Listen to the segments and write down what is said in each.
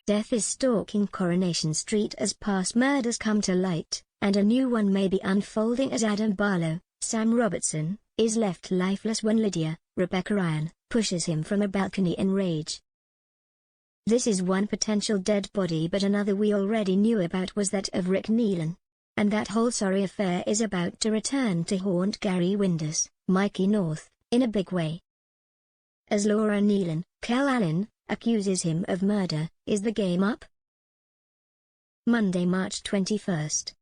Death is stalking Coronation Street as past murders come to light, and a new one may be unfolding as Adam Barlow, Sam Robertson, is left lifeless when Lydia, Rebecca Ryan, pushes him from a balcony in rage. This is one potential dead body, but another we already knew about was that of Rick Nealon. And that whole sorry affair is about to return to haunt Gary Windus, Mikey North, in a big way. As Laura Nealon, Kel Allen, accuses him of murder, is the game up? Monday, March 21st.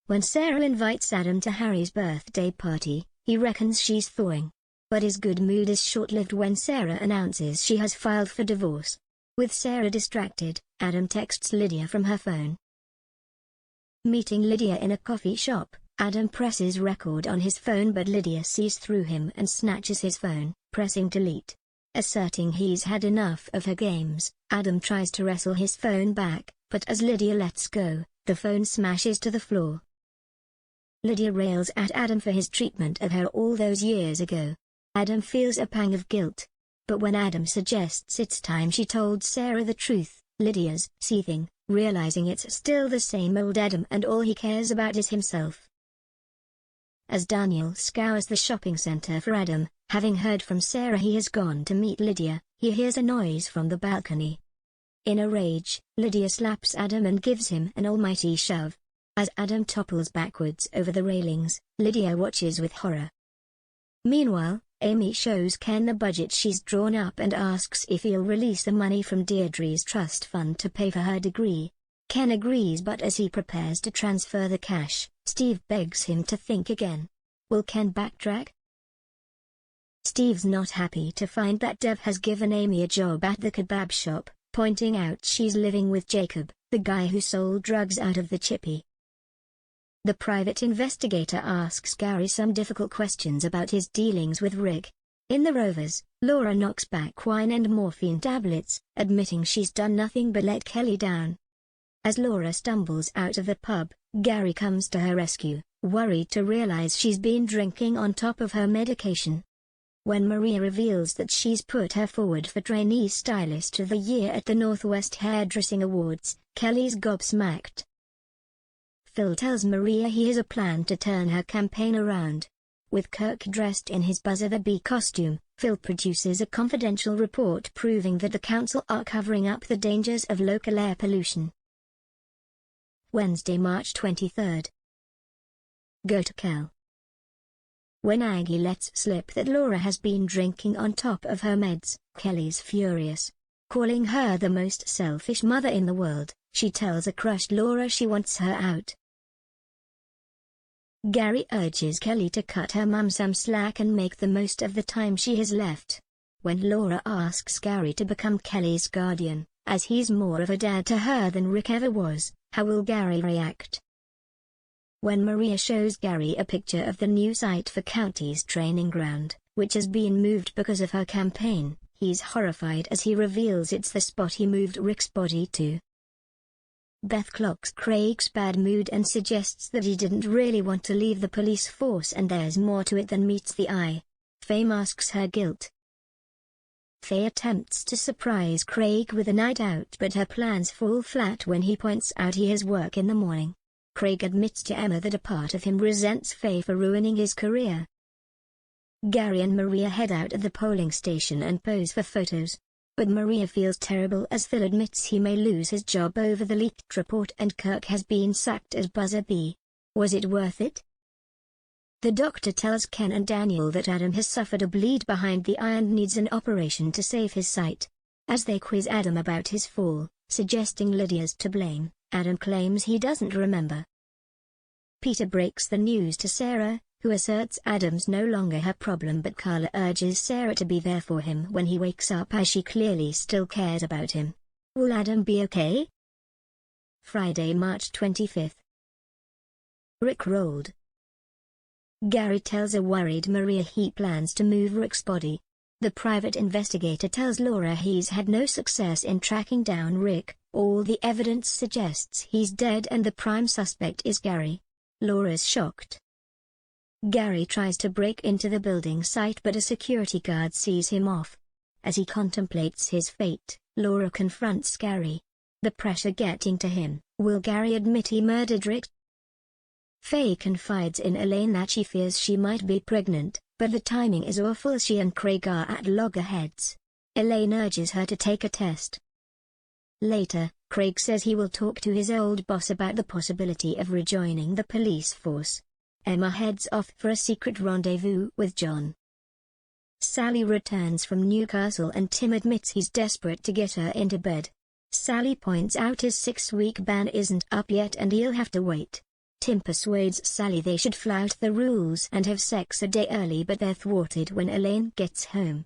When Sarah invites Adam to Harry's birthday party, he reckons she's thawing. But his good mood is short-lived when Sarah announces she has filed for divorce. With Sarah distracted, Adam texts Lydia from her phone. Meeting Lydia in a coffee shop, Adam presses record on his phone, but Lydia sees through him and snatches his phone, pressing delete. Asserting he's had enough of her games, Adam tries to wrestle his phone back, but as Lydia lets go, the phone smashes to the floor. Lydia rails at Adam for his treatment of her all those years ago. Adam feels a pang of guilt. But when Adam suggests it's time she told Sarah the truth, Lydia's seething, realizing it's still the same old Adam and all he cares about is himself. As Daniel scours the shopping center for Adam, having heard from Sarah he has gone to meet Lydia, he hears a noise from the balcony. In a rage, Lydia slaps Adam and gives him an almighty shove. As Adam topples backwards over the railings, Lydia watches with horror. Meanwhile, Amy shows Ken the budget she's drawn up and asks if he'll release the money from Deirdre's trust fund to pay for her degree. Ken agrees, but as he prepares to transfer the cash, Steve begs him to think again. Will Ken backtrack? Steve's not happy to find that Dev has given Amy a job at the kebab shop, pointing out she's living with Jacob, the guy who sold drugs out of the chippy. The private investigator asks Gary some difficult questions about his dealings with Rick. In the Rovers, Laura knocks back wine and morphine tablets, admitting she's done nothing but let Kelly down. As Laura stumbles out of the pub, Gary comes to her rescue, worried to realize she's been drinking on top of her medication. When Maria reveals that she's put her forward for trainee stylist of the year at the Northwest Hairdressing Awards, Kelly's gobsmacked. Phil tells Maria he has a plan to turn her campaign around. With Kirk dressed in his Buzzer the Bee costume, Phil produces a confidential report proving that the council are covering up the dangers of local air pollution. Wednesday, March 23rd. Go to Kel. When Aggie lets slip that Laura has been drinking on top of her meds, Kelly's furious. Calling her the most selfish mother in the world, she tells a crushed Laura she wants her out. Gary urges Kelly to cut her mum some slack and make the most of the time she has left. When Laura asks Gary to become Kelly's guardian, as he's more of a dad to her than Rick ever was, how will Gary react? When Maria shows Gary a picture of the new site for County's training ground, which has been moved because of her campaign, he's horrified as he reveals it's the spot he moved Rick's body to. Beth clocks Craig's bad mood and suggests that he didn't really want to leave the police force and there's more to it than meets the eye. Faye masks her guilt. Faye attempts to surprise Craig with a night out, but her plans fall flat when he points out he has work in the morning. Craig admits to Emma that a part of him resents Faye for ruining his career. Gary and Maria head out at the polling station and pose for photos. But Maria feels terrible as Phil admits he may lose his job over the leaked report and Kirk has been sacked as Buzzer Bee. Was it worth it? The doctor tells Ken and Daniel that Adam has suffered a bleed behind the eye and needs an operation to save his sight. As they quiz Adam about his fall, suggesting Lydia's to blame, Adam claims he doesn't remember. Peter breaks the news to Sarah, who asserts Adam's no longer her problem, but Carla urges Sarah to be there for him when he wakes up as she clearly still cares about him. Will Adam be okay? Friday, March 25th. Rick rolled. Gary tells a worried Maria he plans to move Rick's body. The private investigator tells Laura he's had no success in tracking down Rick, all the evidence suggests he's dead and the prime suspect is Gary. Laura's shocked. Gary tries to break into the building site but a security guard sees him off. As he contemplates his fate, Laura confronts Gary. The pressure getting to him. Will Gary admit he murdered Rick? Faye confides in Elaine that she fears she might be pregnant, but the timing is awful as she and Craig are at loggerheads. Elaine urges her to take a test. Later, Craig says he will talk to his old boss about the possibility of rejoining the police force. Emma heads off for a secret rendezvous with John. Sally returns from Newcastle and Tim admits he's desperate to get her into bed. Sally points out his 6-week ban isn't up yet and he'll have to wait. Tim persuades Sally they should flout the rules and have sex a day early, but they're thwarted when Elaine gets home.